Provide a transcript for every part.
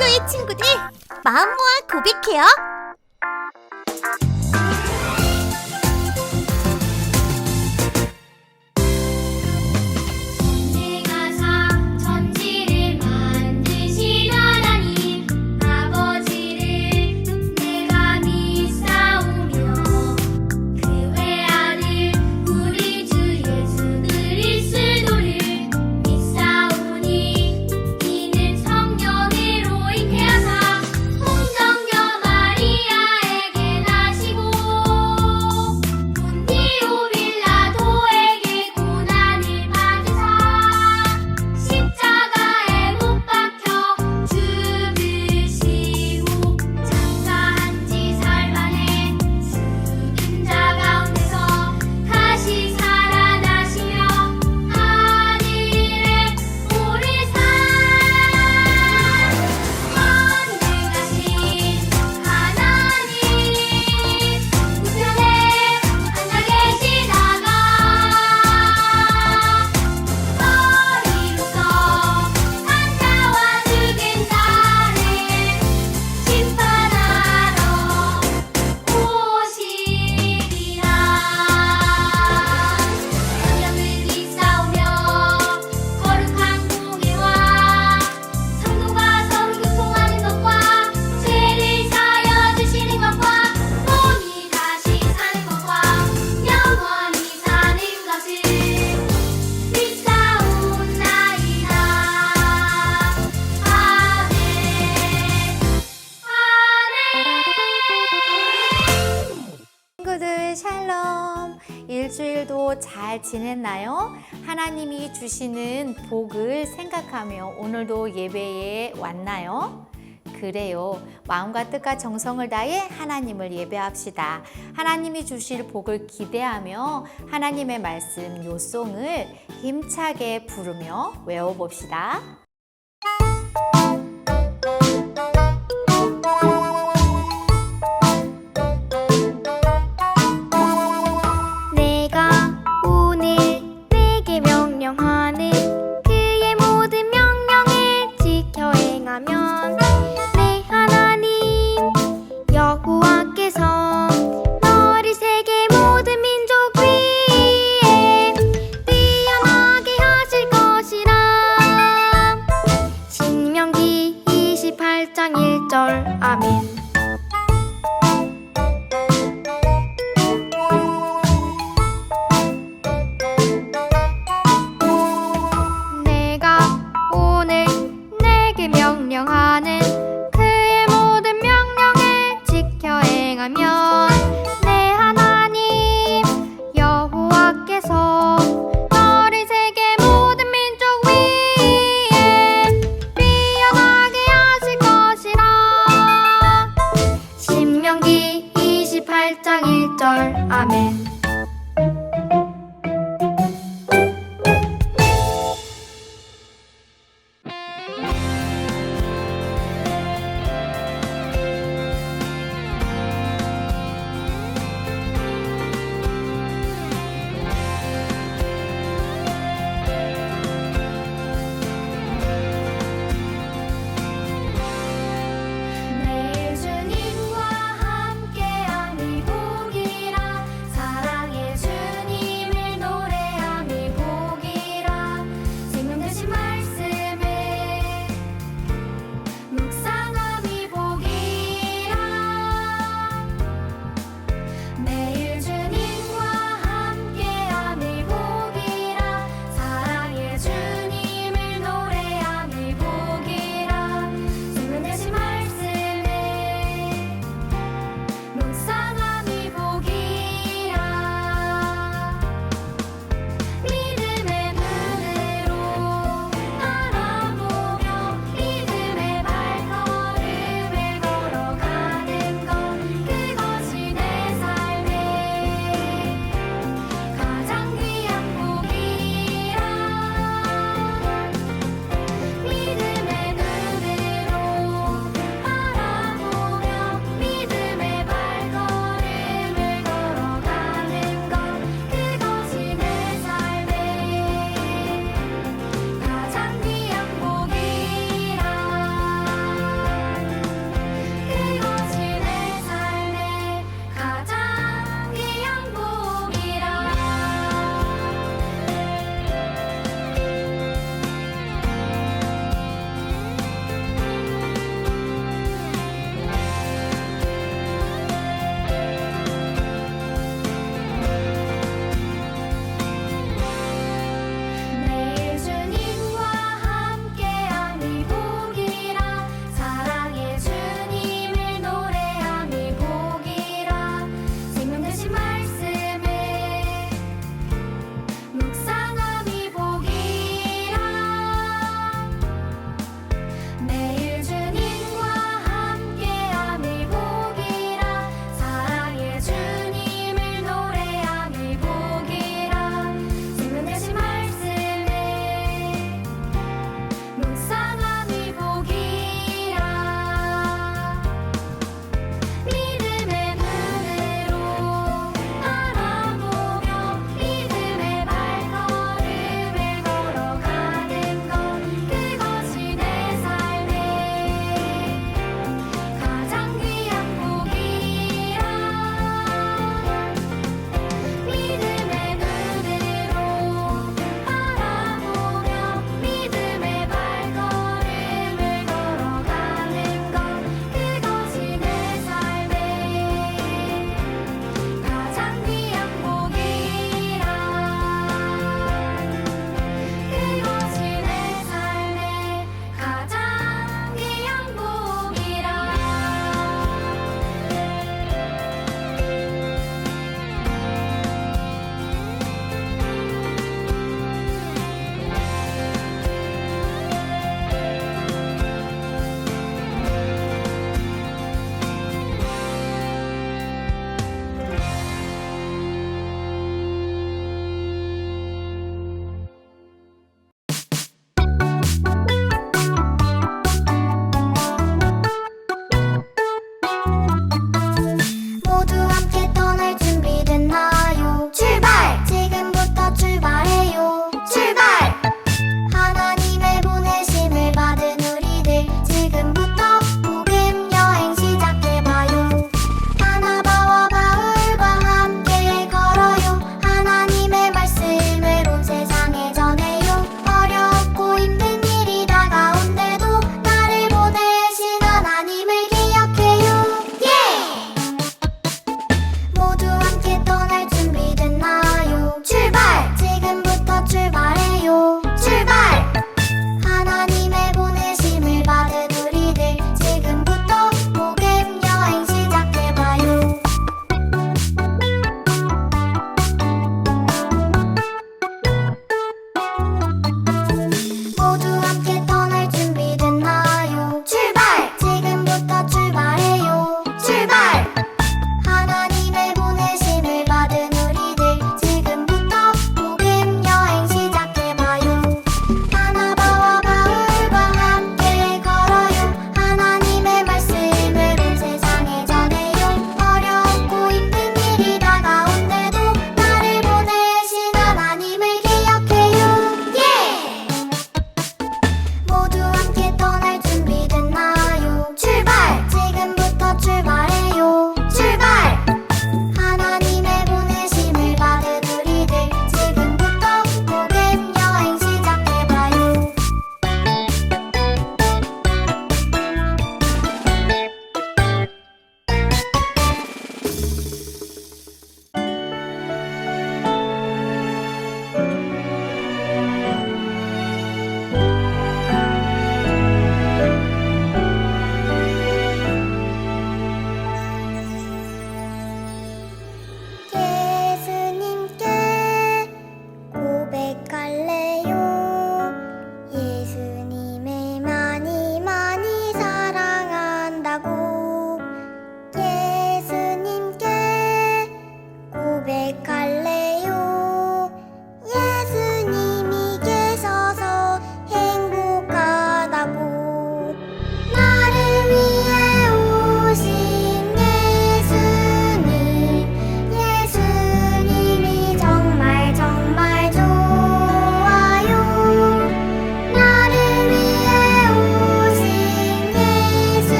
교회 친구들, 마음 모아 고백해요. 친구들 샬롬, 일주일도 잘 지냈나요? 하나님이 주시는 복을 생각하며 오늘도 예배에 왔나요? 그래요. 마음과 뜻과 정성을 다해 하나님을 예배합시다. 하나님이 주실 복을 기대하며 하나님의 말씀 요송을 힘차게 부르며 외워봅시다. 아멘. 내가 오늘 내게 명령하는 그의 모든 명령을 지켜 행하면 내 하나님 여호와께서 너를 세계 모든 민족 위에 뛰어나게 하실 것이라. 신명기 28장 1절 아멘. 내 주님과 함께함이 복이라. 사랑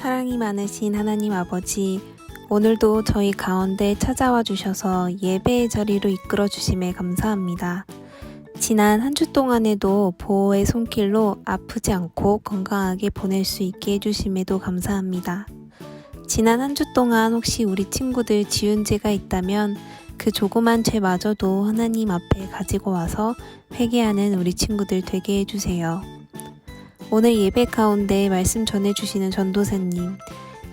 사랑이 많으신 하나님 아버지, 오늘도 저희 가운데 찾아와 주셔서 예배의 자리로 이끌어 주심에 감사합니다. 지난 한 주 동안에도 보호의 손길로 아프지 않고 건강하게 보낼 수 있게 해주심에도 감사합니다. 지난 한 주 동안 혹시 우리 친구들 지은 죄가 있다면 그 조그만 죄마저도 하나님 앞에 가지고 와서 회개하는 우리 친구들 되게 해주세요. 오늘 예배 가운데 말씀 전해주시는 전도사님,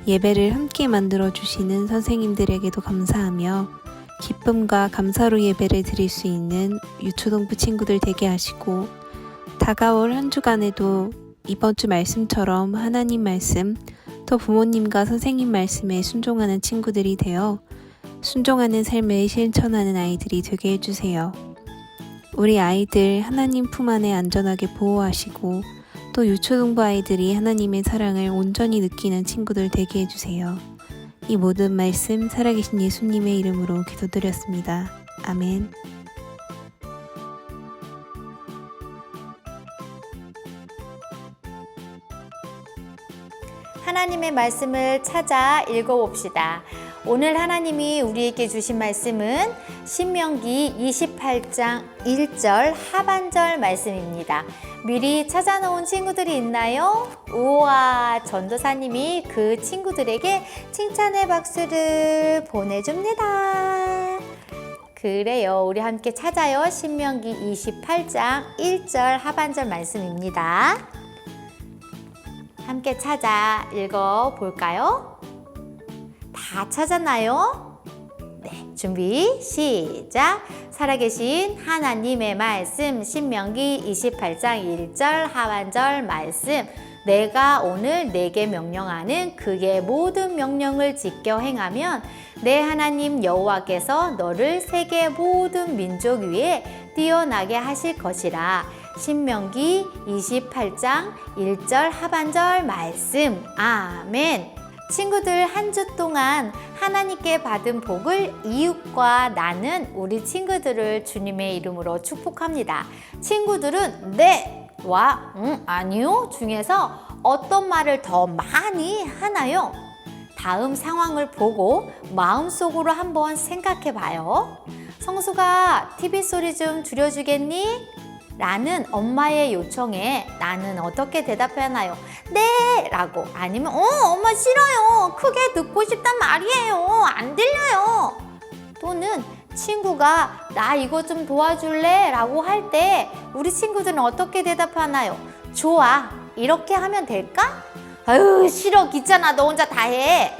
예배를 함께 만들어주시는 선생님들에게도 감사하며 기쁨과 감사로 예배를 드릴 수 있는 유초동부 친구들 되게 하시고, 다가올 한 주간에도 이번 주 말씀처럼 하나님 말씀, 또 부모님과 선생님 말씀에 순종하는 친구들이 되어 순종하는 삶을 실천하는 아이들이 되게 해주세요. 우리 아이들 하나님 품 안에 안전하게 보호하시고, 또 유초동부 아이들이 하나님의 사랑을 온전히 느끼는 친구들 되게 해주세요. 이 모든 말씀 살아계신 예수님의 이름으로 기도드렸습니다. 아멘. 하나님의 말씀을 찾아 읽어봅시다. 오늘 하나님이 우리에게 주신 말씀은 신명기 28장 1절 하반절 말씀입니다. 미리 찾아놓은 친구들이 있나요? 우와, 전도사님이 그 친구들에게 칭찬의 박수를 보내줍니다. 그래요, 우리 함께 찾아요. 신명기 28장 1절 하반절 말씀입니다. 함께 찾아 읽어볼까요? 다 찾았나요? 네, 준비 시작! 살아계신 하나님의 말씀, 신명기 28장 1절 하반절 말씀. 내가 오늘 내게 명령하는 그의 모든 명령을 지켜 행하면 내 하나님 여호와께서 너를 세계 모든 민족 위에 뛰어나게 하실 것이라. 신명기 28장 1절 하반절 말씀. 아멘. 친구들, 한 주 동안 하나님께 받은 복을 이웃과 나는 우리 친구들을 주님의 이름으로 축복합니다. 친구들은 네와 아니요 중에서 어떤 말을 더 많이 하나요? 다음 상황을 보고 마음속으로 한번 생각해 봐요. 성수가 TV 소리 좀 줄여주겠니? 라는 엄마의 요청에 나는 어떻게 대답하나요? 네! 라고. 아니면 엄마 싫어요. 크게 듣고 싶단 말이에요. 안 들려요. 또는 친구가 나 이거 좀 도와줄래? 라고 할 때 우리 친구들은 어떻게 대답하나요? 좋아. 이렇게 하면 될까? 아유, 싫어. 귀찮아. 너 혼자 다 해.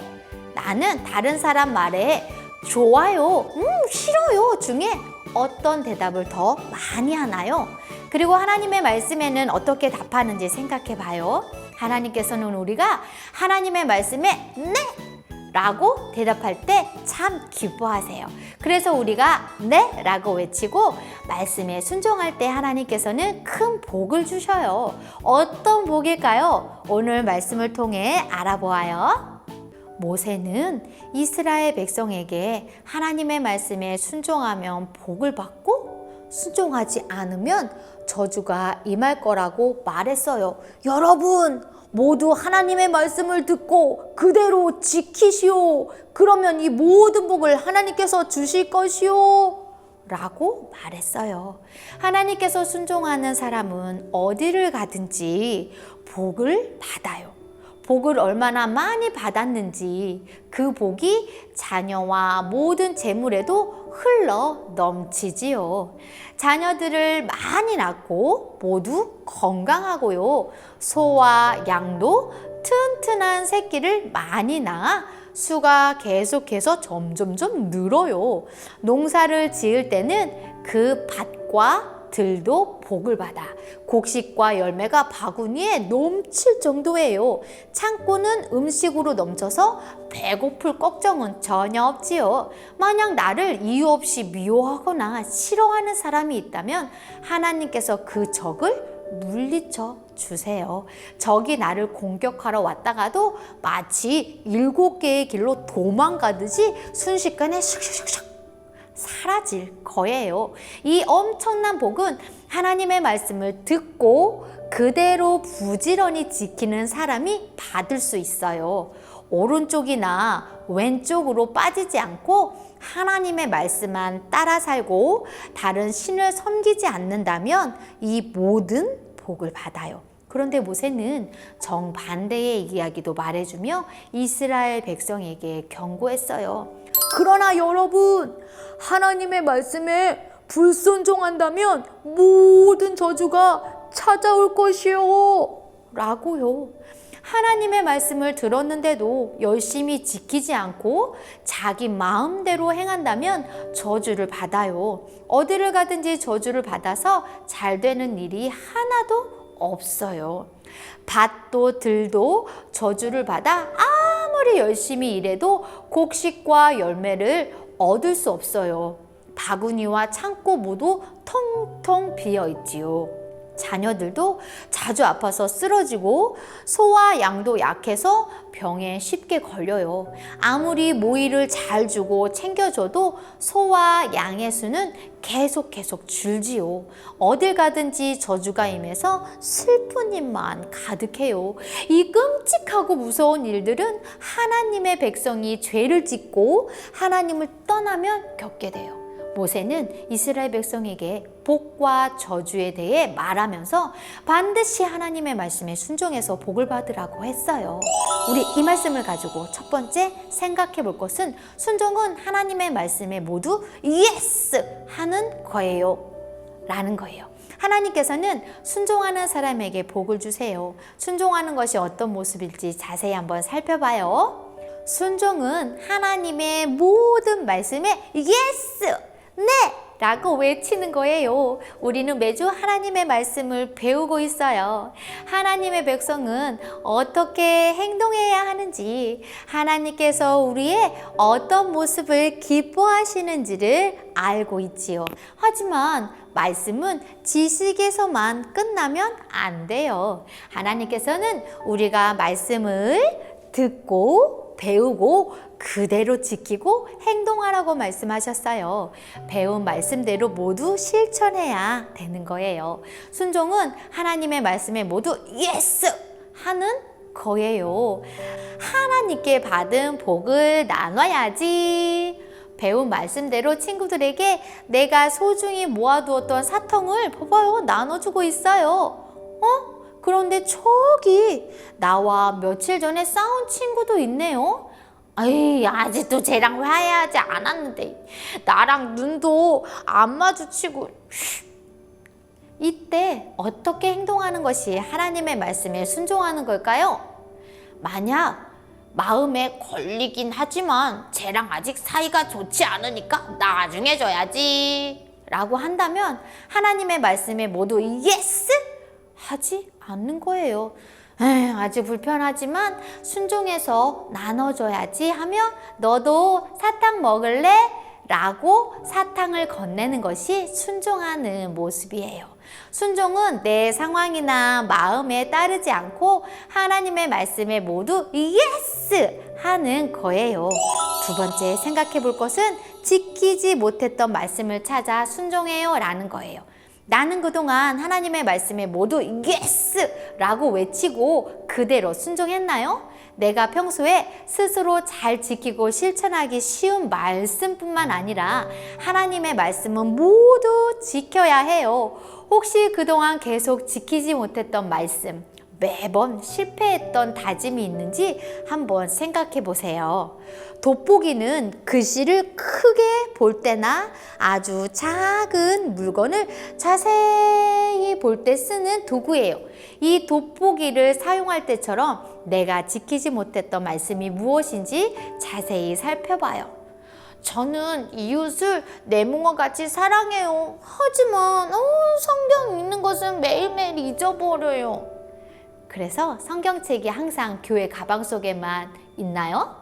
나는 다른 사람 말에 좋아요. 싫어요. 중에 어떤 대답을 더 많이 하나요? 그리고 하나님의 말씀에는 어떻게 답하는지 생각해 봐요. 하나님께서는 우리가 하나님의 말씀에 네! 라고 대답할 때 참 기뻐하세요. 그래서 우리가 네! 라고 외치고 말씀에 순종할 때 하나님께서는 큰 복을 주셔요. 어떤 복일까요? 오늘 말씀을 통해 알아보아요. 모세는 이스라엘 백성에게 하나님의 말씀에 순종하면 복을 받고 순종하지 않으면 저주가 임할 거라고 말했어요. 여러분, 모두 하나님의 말씀을 듣고 그대로 지키시오. 그러면 이 모든 복을 하나님께서 주실 것이오. 라고 말했어요. 하나님께서 순종하는 사람은 어디를 가든지 복을 받아요. 복을 얼마나 많이 받았는지 그 복이 자녀와 모든 재물에도 흘러 넘치지요. 자녀들을 많이 낳고 모두 건강하고요. 소와 양도 튼튼한 새끼를 많이 낳아 수가 계속해서 점점점 늘어요. 농사를 지을 때는 그 밭과 들도 복을 받아 곡식과 열매가 바구니에 넘칠 정도예요. 창고는 음식으로 넘쳐서 배고플 걱정은 전혀 없지요. 만약 나를 이유 없이 미워하거나 싫어하는 사람이 있다면 하나님께서 그 적을 물리쳐 주세요. 적이 나를 공격하러 왔다가도 마치 7개의 길로 도망가듯이 순식간에 슉슉슉슉 사라질 거예요. 이 엄청난 복은 하나님의 말씀을 듣고 그대로 부지런히 지키는 사람이 받을 수 있어요. 오른쪽이나 왼쪽으로 빠지지 않고 하나님의 말씀만 따라 살고 다른 신을 섬기지 않는다면 이 모든 복을 받아요. 그런데 모세는 정반대의 이야기도 말해주며 이스라엘 백성에게 경고했어요. 그러나 여러분, 하나님의 말씀에 불순종한다면 모든 저주가 찾아올 것이요 라고요. 하나님의 말씀을 들었는데도 열심히 지키지 않고 자기 마음대로 행한다면 저주를 받아요. 어디를 가든지 저주를 받아서 잘 되는 일이 하나도 없어요. 밭도 들도 저주를 받아 아무리 열심히 일해도 곡식과 열매를 얻을 수 없어요. 바구니와 창고 모두 텅텅 비어 있지요. 자녀들도 자주 아파서 쓰러지고 소와 양도 약해서 병에 쉽게 걸려요. 아무리 모이를 잘 주고 챙겨줘도 소와 양의 수는 계속 줄지요. 어딜 가든지 저주가 임해서 슬픈 일만 가득해요. 이 끔찍하고 무서운 일들은 하나님의 백성이 죄를 짓고 하나님을 떠나면 겪게 돼요. 모세는 이스라엘 백성에게 복과 저주에 대해 말하면서 반드시 하나님의 말씀에 순종해서 복을 받으라고 했어요. 우리 이 말씀을 가지고 첫 번째 생각해 볼 것은 순종은 하나님의 말씀에 모두 예스 하는 거예요 라는 거예요. 하나님께서는 순종하는 사람에게 복을 주세요. 순종하는 것이 어떤 모습일지 자세히 한번 살펴봐요. 순종은 하나님의 모든 말씀에 예스! 네! 라고 외치는 거예요. 우리는 매주 하나님의 말씀을 배우고 있어요. 하나님의 백성은 어떻게 행동해야 하는지, 하나님께서 우리의 어떤 모습을 기뻐하시는지를 알고 있지요. 하지만 말씀은 지식에서만 끝나면 안 돼요. 하나님께서는 우리가 말씀을 듣고 배우고 그대로 지키고 행동하라고 말씀하셨어요. 배운 말씀대로 모두 실천해야 되는 거예요. 순종은 하나님의 말씀에 모두 예스 하는 거예요. 하나님께 받은 복을 나눠야지. 배운 말씀대로 친구들에게 내가 소중히 모아두었던 사탕을 봐봐요, 나눠주고 있어요. 그런데 저기 나와 며칠 전에 싸운 친구도 있네요. 에이, 아직도 쟤랑 화해하지 않았는데 나랑 눈도 안 마주치고. 이때 어떻게 행동하는 것이 하나님의 말씀에 순종하는 걸까요? 만약 마음에 걸리긴 하지만 쟤랑 아직 사이가 좋지 않으니까 나중에 줘야지 라고 한다면 하나님의 말씀에 모두 예스! 하지 않는 거예요. 아주 불편하지만 순종해서 나눠줘야지 하며 너도 사탕 먹을래? 라고 사탕을 건네는 것이 순종하는 모습이에요. 순종은 내 상황이나 마음에 따르지 않고 하나님의 말씀에 모두 예스! 하는 거예요. 두 번째 생각해 볼 것은 지키지 못했던 말씀을 찾아 순종해요 라는 거예요. 나는 그동안 하나님의 말씀에 모두 예스! 라고 외치고 그대로 순종했나요? 내가 평소에 스스로 잘 지키고 실천하기 쉬운 말씀뿐만 아니라 하나님의 말씀은 모두 지켜야 해요. 혹시 그동안 계속 지키지 못했던 말씀, 매번 실패했던 다짐이 있는지 한번 생각해 보세요. 돋보기는 글씨를 크게 볼 때나 아주 작은 물건을 자세히 볼 때 쓰는 도구예요. 이 돋보기를 사용할 때처럼 내가 지키지 못했던 말씀이 무엇인지 자세히 살펴봐요. 저는 이웃을 내 몸과 같이 사랑해요. 하지만 성경 읽는 것은 매일매일 잊어버려요. 그래서 성경책이 항상 교회 가방 속에만 있나요?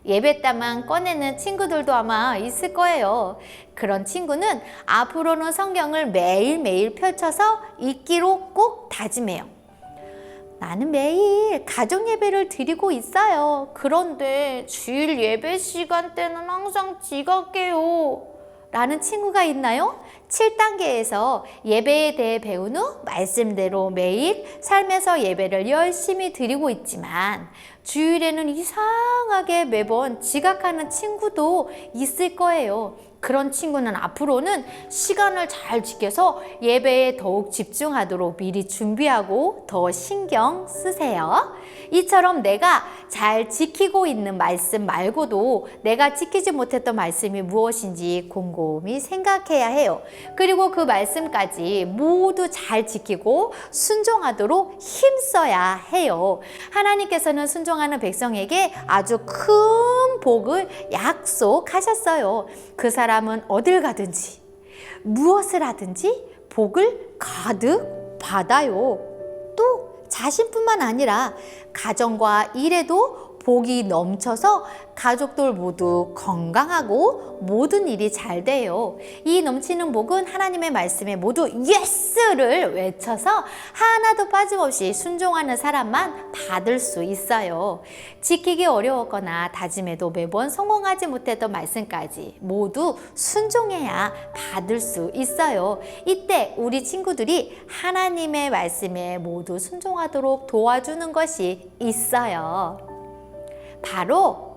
예배 때만 꺼내는 친구들도 아마 있을 거예요. 그런 친구는 앞으로는 성경을 매일매일 펼쳐서 읽기로 꼭 다짐해요. 나는 매일 가족 예배를 드리고 있어요. 그런데 주일 예배 시간 때는 항상 지각해요. 라는 친구가 있나요? 7단계에서 예배에 대해 배운 후 말씀대로 매일 삶에서 예배를 열심히 드리고 있지만 주일에는 이상하게 매번 지각하는 친구도 있을 거예요. 그런 친구는 앞으로는 시간을 잘 지켜서 예배에 더욱 집중하도록 미리 준비하고 더 신경 쓰세요. 이처럼 내가 잘 지키고 있는 말씀 말고도 내가 지키지 못했던 말씀이 무엇인지 곰곰이 생각해야 해요. 그리고 그 말씀까지 모두 잘 지키고 순종하도록 힘써야 해요. 하나님께서는 순종하는 백성에게 아주 큰 복을 약속하셨어요. 그 사람은 어딜 가든지 무엇을 하든지 복을 가득 받아요. 또 자신뿐만 아니라 가정과 일에도 복이 넘쳐서 가족들 모두 건강하고 모든 일이 잘 돼요. 이 넘치는 복은 하나님의 말씀에 모두 예스를 외쳐서 하나도 빠짐없이 순종하는 사람만 받을 수 있어요. 지키기 어려웠거나 다짐해도 매번 성공하지 못했던 말씀까지 모두 순종해야 받을 수 있어요. 이때 우리 친구들이 하나님의 말씀에 모두 순종하도록 도와주는 것이 있어요. 바로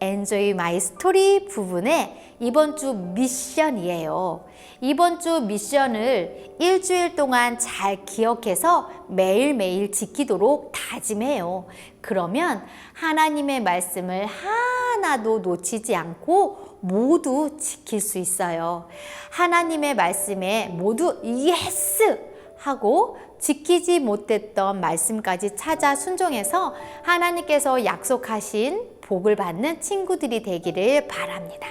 Enjoy My Story 부분의 이번 주 미션이에요. 이번 주 미션을 일주일 동안 잘 기억해서 매일매일 지키도록 다짐해요. 그러면 하나님의 말씀을 하나도 놓치지 않고 모두 지킬 수 있어요. 하나님의 말씀에 모두 예스! 하고 지키지 못했던 말씀까지 찾아 순종해서 하나님께서 약속하신 복을 받는 친구들이 되기를 바랍니다.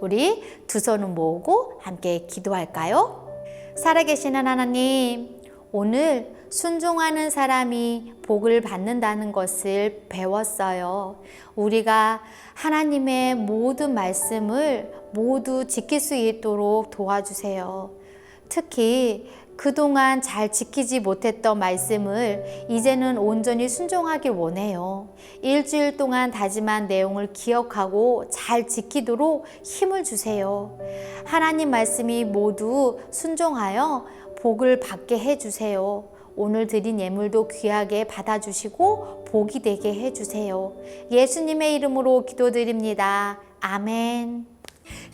우리 두 손을 모으고 함께 기도할까요? 살아계시는 하나님, 오늘 순종하는 사람이 복을 받는다는 것을 배웠어요. 우리가 하나님의 모든 말씀을 모두 지킬 수 있도록 도와주세요. 특히 그동안 잘 지키지 못했던 말씀을 이제는 온전히 순종하길 원해요. 일주일 동안 다짐한 내용을 기억하고 잘 지키도록 힘을 주세요. 하나님 말씀이 모두 순종하여 복을 받게 해주세요. 오늘 드린 예물도 귀하게 받아주시고 복이 되게 해주세요. 예수님의 이름으로 기도드립니다. 아멘.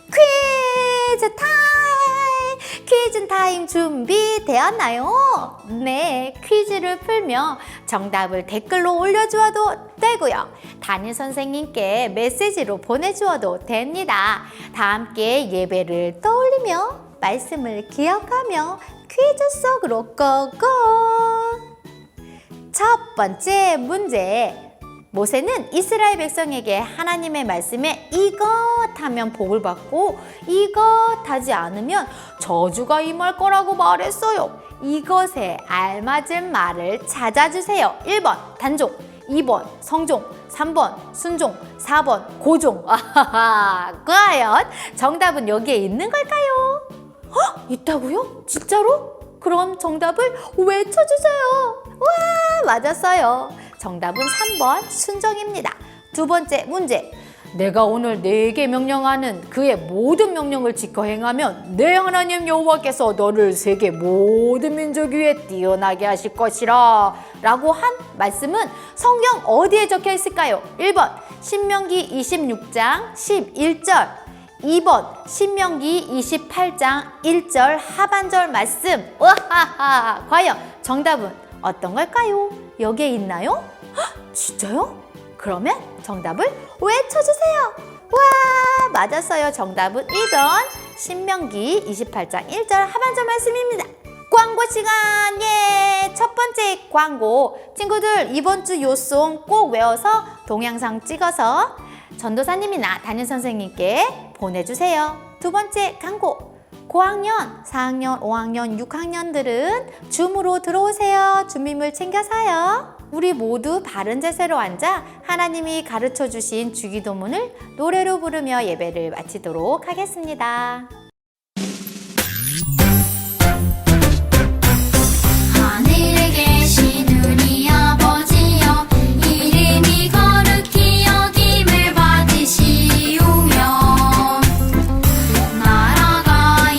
퀴즈 타임! 퀴즈 타임 준비되었나요? 네, 퀴즈를 풀며 정답을 댓글로 올려주어도 되고요. 담임 선생님께 메시지로 보내주어도 됩니다. 다 함께 예배를 떠올리며 말씀을 기억하며 퀴즈 속으로 고고! 첫 번째 문제. 모세는 이스라엘 백성에게 하나님의 말씀에 이것 하면 복을 받고 이것 하지 않으면 저주가 임할 거라고 말했어요. 이것에 알맞은 말을 찾아주세요. 1번 단종, 2번 성종, 3번 순종, 4번 고종. 과연 정답은 여기에 있는 걸까요? 있다고요? 진짜로? 그럼 정답을 외쳐주세요. 와, 맞았어요. 정답은 3번 순종입니다. 두 번째 문제. 내가 오늘 네게 명령하는 그의 모든 명령을 지켜 행하면 내 하나님 여호와께서 너를 세계 모든 민족 위에 뛰어나게 하실 것이라 라고 한 말씀은 성경 어디에 적혀 있을까요? 1번 신명기 26장 11절, 2번 신명기 28장 1절 하반절 말씀. 와하하, 과연 정답은 어떤 걸까요? 여기에 있나요? 진짜요? 그러면 정답을 외쳐주세요. 와, 맞았어요. 정답은 2번 신명기 28장 1절 하반절 말씀입니다. 광고 시간. 예, 첫 번째 광고. 친구들 이번 주 요송 꼭 외워서 동영상 찍어서 전도사님이나 담임선생님께 보내주세요. 두 번째 광고. 고학년, 4학년, 5학년, 6학년들은 줌으로 들어오세요. 준비물 챙겨서요. 우리 모두 바른 자세로 앉아 하나님이 가르쳐 주신 주기도문을 노래로 부르며 예배를 마치도록 하겠습니다. 하늘에 계신 우리 아버지여, 이름이 거룩히 여김을 받으시오며 나라가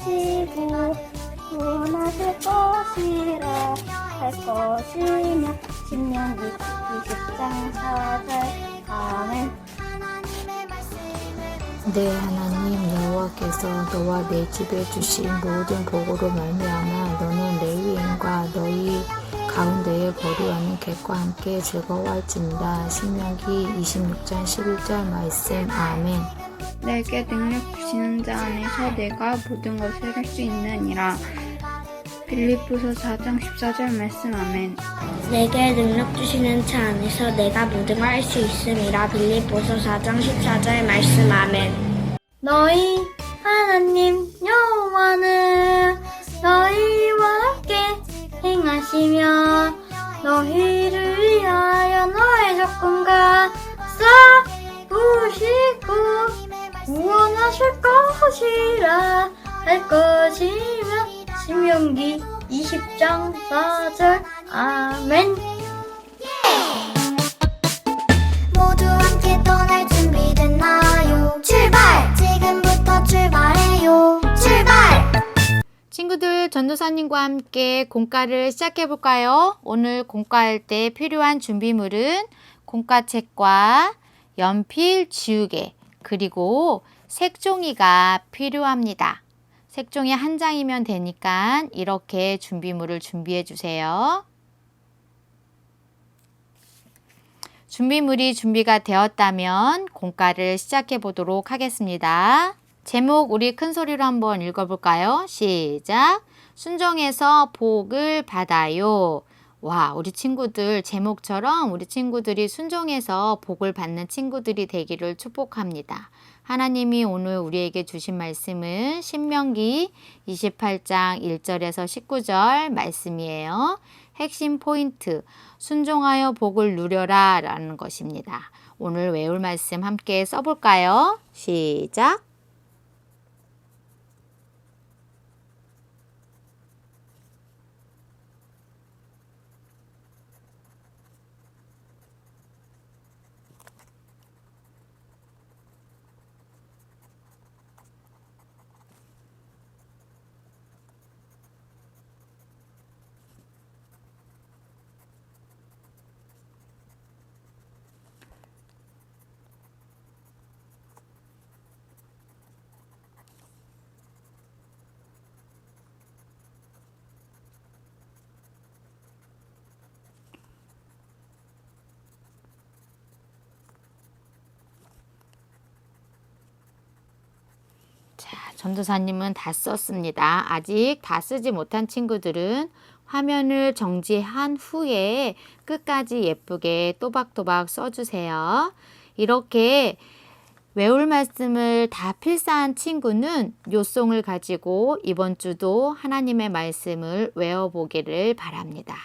하시고 구원하실 것이라 할 것이며 신명기 20장 4절 아멘. 내 하나님 여호와께서 너와 내 집에 주신 모든 복으로 말미암아 너는 레위인과 너희 가운데에 거류하는 객과 함께 즐거워할지니라. 신명기 26장 11절 말씀 아멘. 내게 능력 주시는 자 안에서 내가 모든 것을 할 수 있느니라. 빌립보서 4장 14절 말씀 아멘. 내게 능력 주시는 자 안에서 내가 모든 걸 할 수 있음이라. 빌립보서 4장 14절 말씀 아멘. 너희 하나님 여호와는 너희와 함께 행하시며 너희를 위하여 너의 적군과 싸우시고 구원하실 것이라 할 것이며 신명기 20장 4절 아멘. 모두 함께 떠날 준비됐나요? 출발! 지금부터 출발해요. 출발! 친구들, 전도사님과 함께 공과를 시작해 볼까요? 오늘 공과할 때 필요한 준비물은 공과책과 연필, 지우개, 그리고 색종이가 필요합니다. 색종이 한 장이면 되니까 이렇게 준비물을 준비해 주세요. 준비물이 준비가 되었다면 공과를 시작해 보도록 하겠습니다. 제목 우리 큰 소리로 한번 읽어볼까요? 시작! 순종해서 복을 받아요. 와, 우리 친구들 제목처럼 우리 친구들이 순종해서 복을 받는 친구들이 되기를 축복합니다. 하나님이 오늘 우리에게 주신 말씀은 신명기 28장 1절에서 19절 말씀이에요. 핵심 포인트, 순종하여 복을 누려라 라는 것입니다. 오늘 외울 말씀 함께 써볼까요? 시작! 전도사님은 다 썼습니다. 아직 다 쓰지 못한 친구들은 화면을 정지한 후에 끝까지 예쁘게 또박또박 써주세요. 이렇게 외울 말씀을 다 필사한 친구는 요송을 가지고 이번 주도 하나님의 말씀을 외워보기를 바랍니다.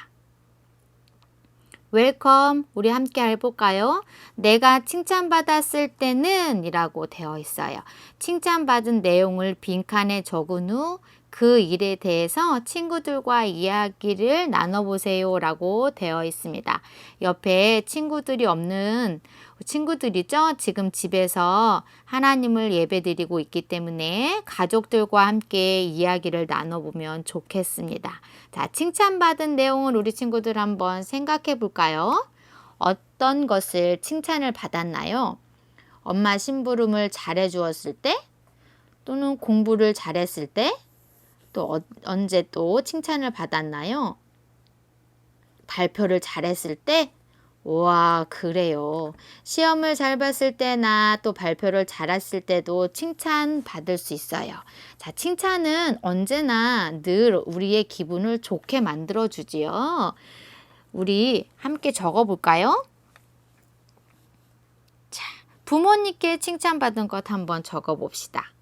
웰컴, 우리 함께 해볼까요? 내가 칭찬받았을 때는 이라고 되어 있어요. 칭찬받은 내용을 빈칸에 적은 후 그 일에 대해서 친구들과 이야기를 나눠보세요 라고 되어 있습니다. 옆에 친구들이 없는 친구들이죠. 지금 집에서 하나님을 예배드리고 있기 때문에 가족들과 함께 이야기를 나눠보면 좋겠습니다. 자, 칭찬받은 내용을 우리 친구들 한번 생각해 볼까요? 어떤 것을 칭찬을 받았나요? 엄마 심부름을 잘해 주었을 때? 또는 공부를 잘했을 때? 또 언제 또 칭찬을 받았나요? 발표를 잘했을 때? 와, 그래요. 시험을 잘 봤을 때나 또 발표를 잘했을 때도 칭찬 받을 수 있어요. 자, 칭찬은 언제나 늘 우리의 기분을 좋게 만들어 주지요. 우리 함께 적어 볼까요? 자, 부모님께 칭찬받은 것 한번 적어 봅시다.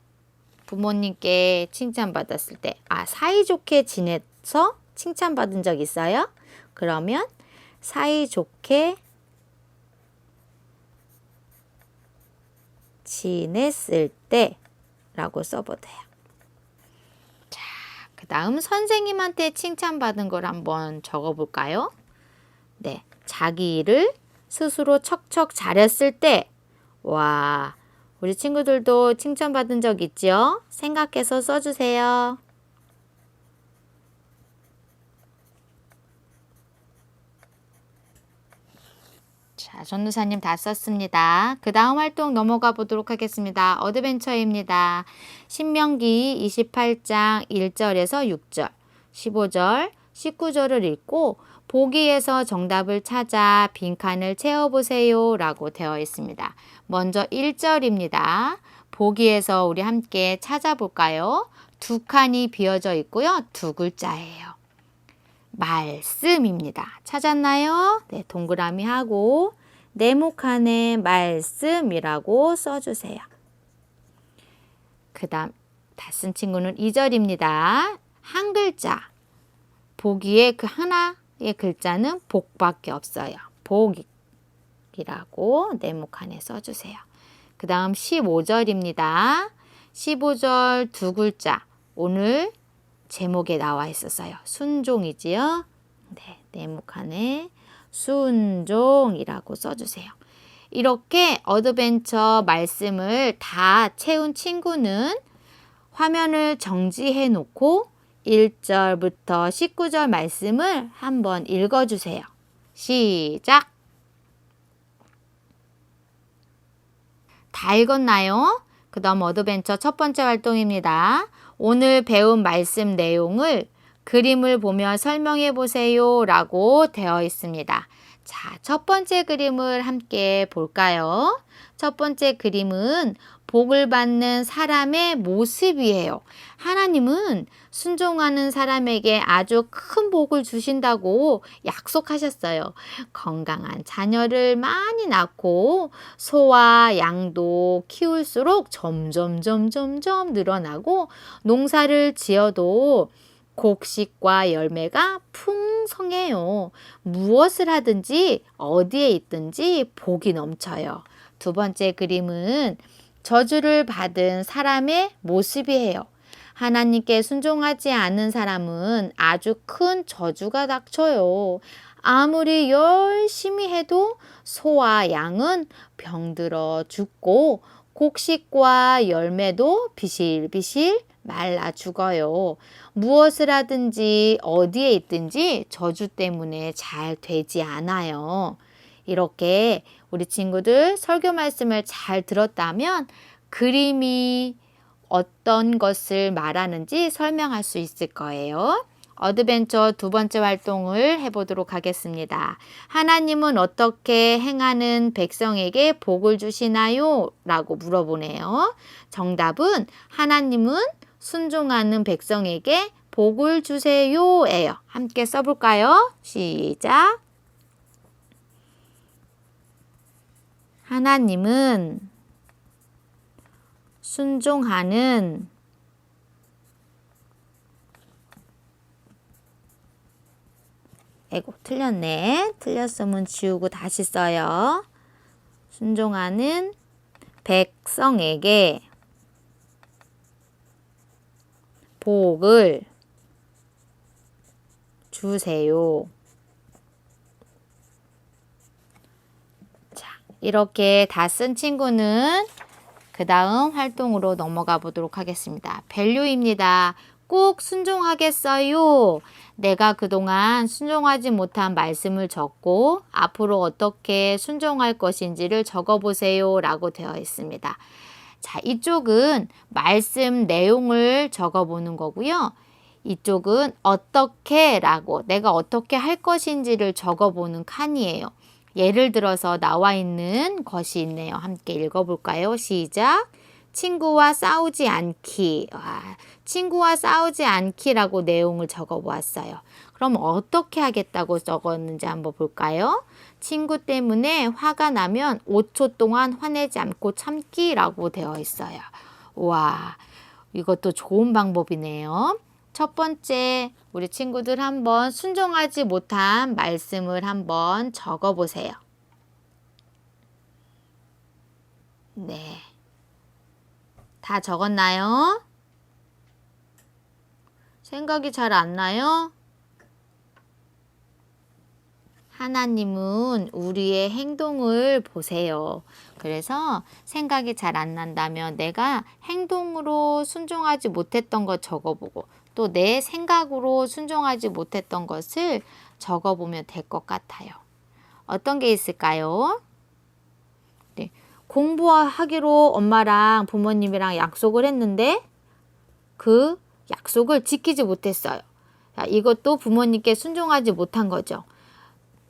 부모님께 칭찬받았을 때, 사이좋게 지내서 칭찬받은 적 있어요? 그러면 사이좋게 지냈을 때 라고 써보세요. 자, 그 다음 선생님한테 칭찬받은 걸 한번 적어볼까요? 자기 일을 스스로 척척 잘했을 때, 와, 우리 친구들도 칭찬받은 적 있지요? 생각해서 써주세요. 자, 전도사님 다 썼습니다. 그 다음 활동 넘어가 보도록 하겠습니다. 어드벤처입니다. 신명기 28장 1절에서 6절, 15절, 19절을 읽고 보기에서 정답을 찾아 빈칸을 채워보세요 라고 되어 있습니다. 먼저 1절입니다. 보기에서 우리 함께 찾아볼까요? 두 칸이 비어져 있고요. 두 글자예요. 말씀입니다. 찾았나요? 네, 동그라미 하고 네모칸에 말씀이라고 써주세요. 그 다음 다 쓴 친구는 2절입니다. 한 글자. 보기에 그 하나의 글자는 복밖에 없어요. 복이라고 네모칸에 써주세요. 그 다음 15절입니다. 15절 두 글자. 오늘 제목에 나와 있었어요. 순종이지요. 네, 네모칸에 순종이라고 써주세요. 이렇게 어드벤처 말씀을 다 채운 친구는 화면을 정지해 놓고 1절부터 19절 말씀을 한번 읽어주세요. 시작! 다 읽었나요? 그 다음 어드벤처 첫 번째 활동입니다. 오늘 배운 말씀 내용을 그림을 보며 설명해 보세요 라고 되어 있습니다. 자, 첫 번째 그림을 함께 볼까요? 첫 번째 그림은 복을 받는 사람의 모습이에요. 하나님은 순종하는 사람에게 아주 큰 복을 주신다고 약속하셨어요. 건강한 자녀를 많이 낳고 소와 양도 키울수록 점점 늘어나고 농사를 지어도 곡식과 열매가 풍성해요. 무엇을 하든지 어디에 있든지 복이 넘쳐요. 두 번째 그림은 저주를 받은 사람의 모습이에요. 하나님께 순종하지 않은 사람은 아주 큰 저주가 닥쳐요. 아무리 열심히 해도 소와 양은 병들어 죽고 곡식과 열매도 비실비실 말라 죽어요. 무엇을 하든지 어디에 있든지 저주 때문에 잘 되지 않아요. 이렇게 우리 친구들 설교 말씀을 잘 들었다면 그림이 어떤 것을 말하는지 설명할 수 있을 거예요. 어드벤처 두 번째 활동을 해보도록 하겠습니다. 하나님은 어떻게 행하는 백성에게 복을 주시나요? 라고 물어보네요. 정답은 하나님은 순종하는 백성에게 복을 주세요 예요. 함께 써볼까요? 시작! 하나님은 순종하는 틀렸네. 틀렸으면 지우고 다시 써요. 순종하는 백성에게 복을 주세요. 자, 이렇게 다 쓴 친구는 그 다음 활동으로 넘어가 보도록 하겠습니다. 밸류입니다. 꼭 순종하겠어요. 내가 그동안 순종하지 못한 말씀을 적고 앞으로 어떻게 순종할 것인지를 적어보세요 라고 되어 있습니다. 자, 이쪽은 말씀 내용을 적어보는 거고요. 이쪽은 어떻게 라고 내가 어떻게 할 것인지를 적어보는 칸이에요. 예를 들어서 나와 있는 것이 있네요. 함께 읽어볼까요? 시작! 친구와 싸우지 않기. 친구와 싸우지 않기라고 내용을 적어보았어요. 그럼 어떻게 하겠다고 적었는지 한번 볼까요? 친구 때문에 화가 나면 5초 동안 화내지 않고 참기라고 되어 있어요. 와, 이것도 좋은 방법이네요. 첫 번째, 우리 친구들 한번 순종하지 못한 말씀을 한번 적어보세요. 네. 다 적었나요? 생각이 잘 안 나요? 하나님은 우리의 행동을 보세요. 그래서 생각이 잘 안 난다면 내가 행동으로 순종하지 못했던 것 적어보고 또 내 생각으로 순종하지 못했던 것을 적어보면 될 것 같아요. 어떤 게 있을까요? 네, 공부하기로 엄마랑 부모님이랑 약속을 했는데 그 약속을 지키지 못했어요. 자, 이것도 부모님께 순종하지 못한 거죠.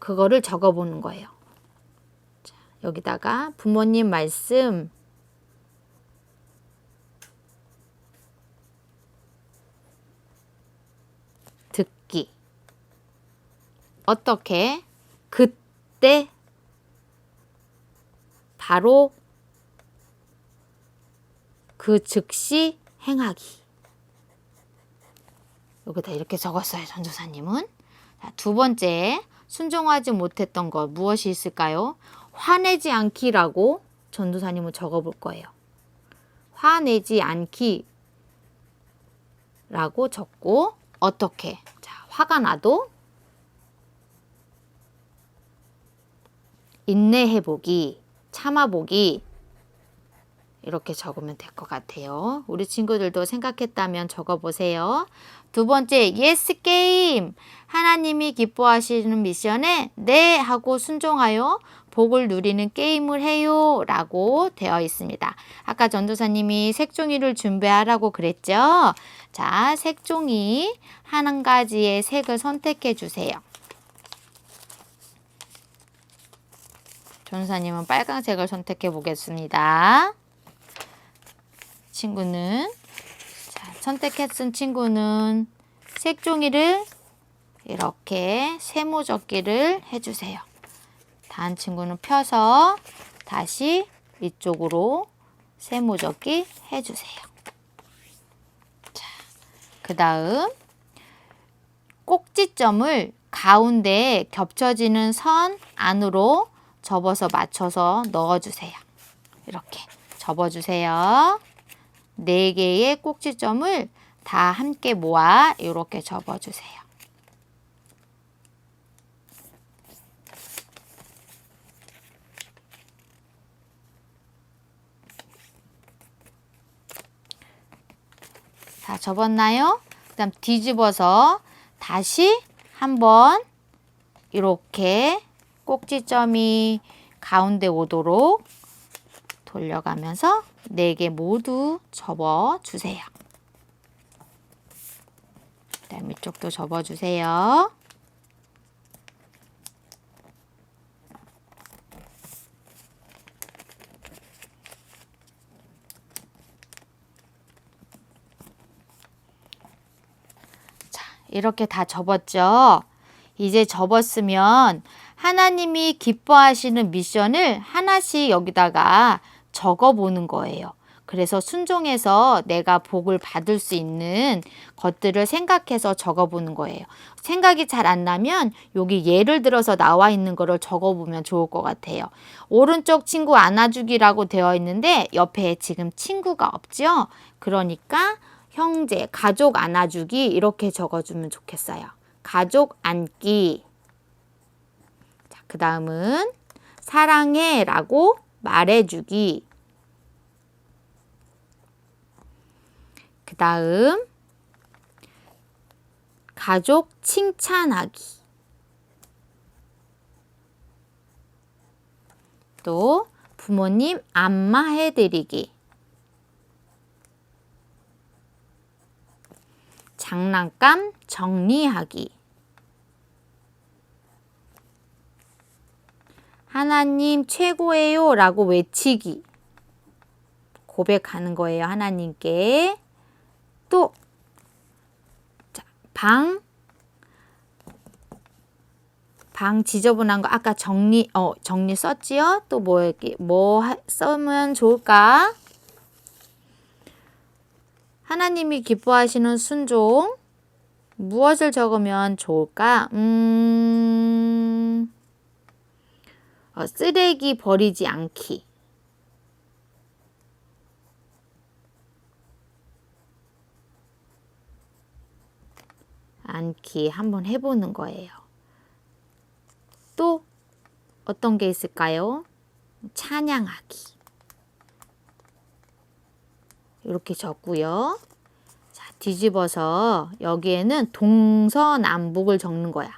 그거를 적어보는 거예요. 자, 여기다가 부모님 말씀 듣기. 어떻게? 그때 바로 그 즉시 행하기. 여기다 이렇게 적었어요, 전도사님은. 자, 두 번째, 순종하지 못했던 것 무엇이 있을까요? 화내지 않기라고 전도사님은 적어볼 거예요. 화내지 않기라고 적고 어떻게? 자, 화가 나도 인내해보기, 참아보기 이렇게 적으면 될 것 같아요. 우리 친구들도 생각했다면 적어보세요. 두 번째, 예스 게임. 하나님이 기뻐하시는 미션에 네 하고 순종하여 복을 누리는 게임을 해요 라고 되어 있습니다. 아까 전도사님이 색종이를 준비하라고 그랬죠? 자, 색종이 한 가지의 색을 선택해 주세요. 전도사님은 빨간색을 선택해 보겠습니다. 친구는 선택했은 친구는 색종이를 이렇게 세모적기를 해주세요. 다른 친구는 펴서 다시 이쪽으로 세모적기 해주세요. 자, 그 다음 꼭지점을 가운데 겹쳐지는 선 안으로 접어서 맞춰서 넣어주세요. 이렇게 접어주세요. 4개의 꼭지점을 다 함께 모아 이렇게 접어주세요. 다 접었나요? 그 다음 뒤집어서 다시 한번 이렇게 꼭지점이 가운데 오도록 돌려가면서 4개 모두 접어주세요. 그 다음 이쪽도 접어주세요. 자, 이렇게 다 접었죠? 이제 접었으면 하나님이 기뻐하시는 미션을 하나씩 여기다가 적어보는 거예요. 그래서 순종해서 내가 복을 받을 수 있는 것들을 생각해서 적어보는 거예요. 생각이 잘 안 나면 여기 예를 들어서 나와 있는 거를 적어보면 좋을 것 같아요. 오른쪽 친구 안아주기라고 되어 있는데 옆에 지금 친구가 없죠? 그러니까 형제, 가족 안아주기 이렇게 적어주면 좋겠어요. 가족 안기. 자, 그 다음은 사랑해 라고 말해주기. 그 다음 가족 칭찬하기. 또 부모님 안마해드리기. 장난감 정리하기. 하나님 최고예요 라고 외치기. 고백하는 거예요, 하나님께. 또 방 지저분한 거 아까 정리 썼지요? 또 뭐 쓰면 좋을까? 하나님이 기뻐하시는 순종 무엇을 적으면 좋을까? 쓰레기 버리지 않기. 한번 해보는 거예요. 또 어떤 게 있을까요? 찬양하기. 이렇게 적고요. 자, 뒤집어서 여기에는 동서남북을 적는 거야.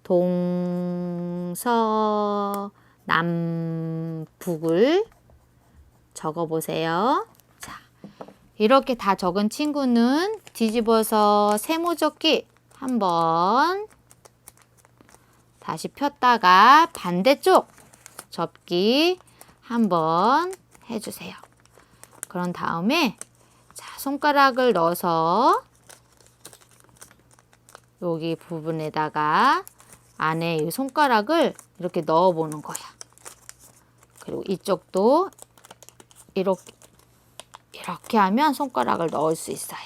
동서남북을 적어보세요. 자, 이렇게 다 적은 친구는 뒤집어서 세모적기 한번 다시 폈다가 반대쪽 접기 한번 해주세요. 그런 다음에 자, 손가락을 넣어서 여기 부분에다가 안에 이 손가락을 이렇게 넣어 보는 거야. 그리고 이쪽도 이렇게 하면 손가락을 넣을 수 있어요.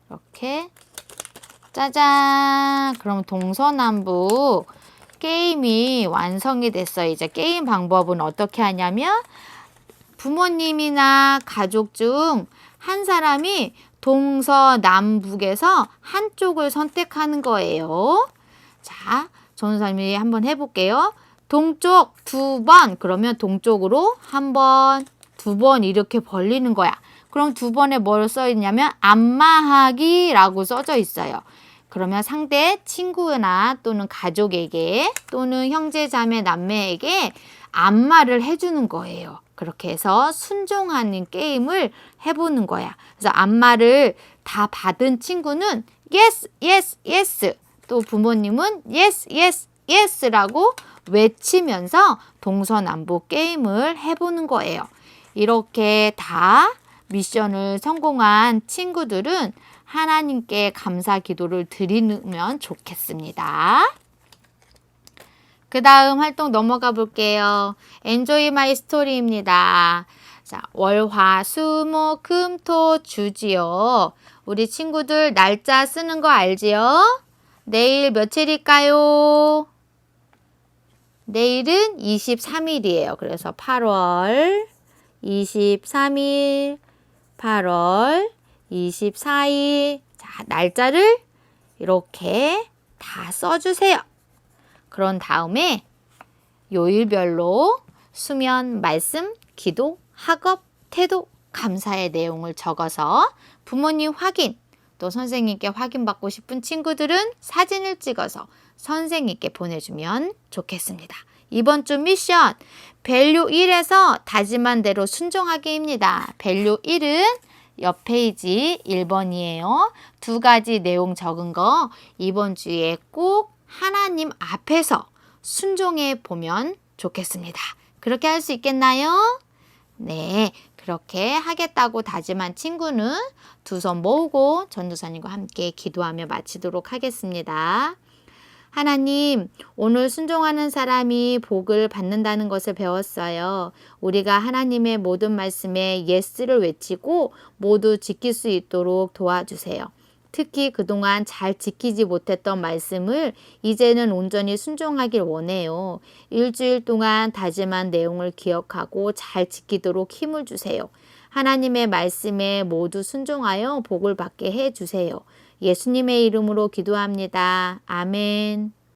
이렇게 짜잔! 그럼 동서남북 게임이 완성이 됐어요. 이제 게임 방법은 어떻게 하냐면 부모님이나 가족 중 한 사람이 동서남북에서 한쪽을 선택하는 거예요. 자, 전우사님이 한번 해볼게요. 동쪽 2번, 그러면 동쪽으로 1번, 2번 이렇게 벌리는 거야. 그럼 2번에 뭘 써있냐면 안마하기라고 써져 있어요. 그러면 상대 친구나 또는 가족에게 또는 형제, 자매, 남매에게 안마를 해주는 거예요. 그렇게 해서 순종하는 게임을 해보는 거야. 그래서 안마를 다 받은 친구는 yes, yes, yes. 또 부모님은 yes, yes, yes라고 외치면서 동서남북 게임을 해보는 거예요. 이렇게 다 미션을 성공한 친구들은 하나님께 감사 기도를 드리면 좋겠습니다. 그 다음 활동 넘어가 볼게요. Enjoy my story입니다. 자, 월, 화, 수, 목, 금, 토, 주지요. 우리 친구들 날짜 쓰는 거 알지요? 내일 며칠일까요? 내일은 23일이에요. 그래서 8월 23일, 8월 24일. 자, 날짜를 이렇게 다 써주세요. 그런 다음에 요일별로 수면, 말씀, 기도, 학업, 태도, 감사의 내용을 적어서 부모님 확인, 또 선생님께 확인받고 싶은 친구들은 사진을 찍어서 선생님께 보내주면 좋겠습니다. 이번 주 미션 밸류 1에서 다짐한 대로 순종하기입니다. 밸류 1은 옆 페이지 1번이에요. 2가지 내용 적은 거 이번 주에 꼭 하나님 앞에서 순종해 보면 좋겠습니다. 그렇게 할 수 있겠나요? 네, 그렇게 하겠다고 다짐한 친구는 두 손 모으고 전도사님과 함께 기도하며 마치도록 하겠습니다. 하나님, 오늘 순종하는 사람이 복을 받는다는 것을 배웠어요. 우리가 하나님의 모든 말씀에 예스를 외치고 모두 지킬 수 있도록 도와주세요. 특히 그동안 잘 지키지 못했던 말씀을 이제는 온전히 순종하길 원해요. 일주일 동안 다짐한 내용을 기억하고 잘 지키도록 힘을 주세요. 하나님의 말씀에 모두 순종하여 복을 받게 해주세요. 예수님의 이름으로 기도합니다. 아멘.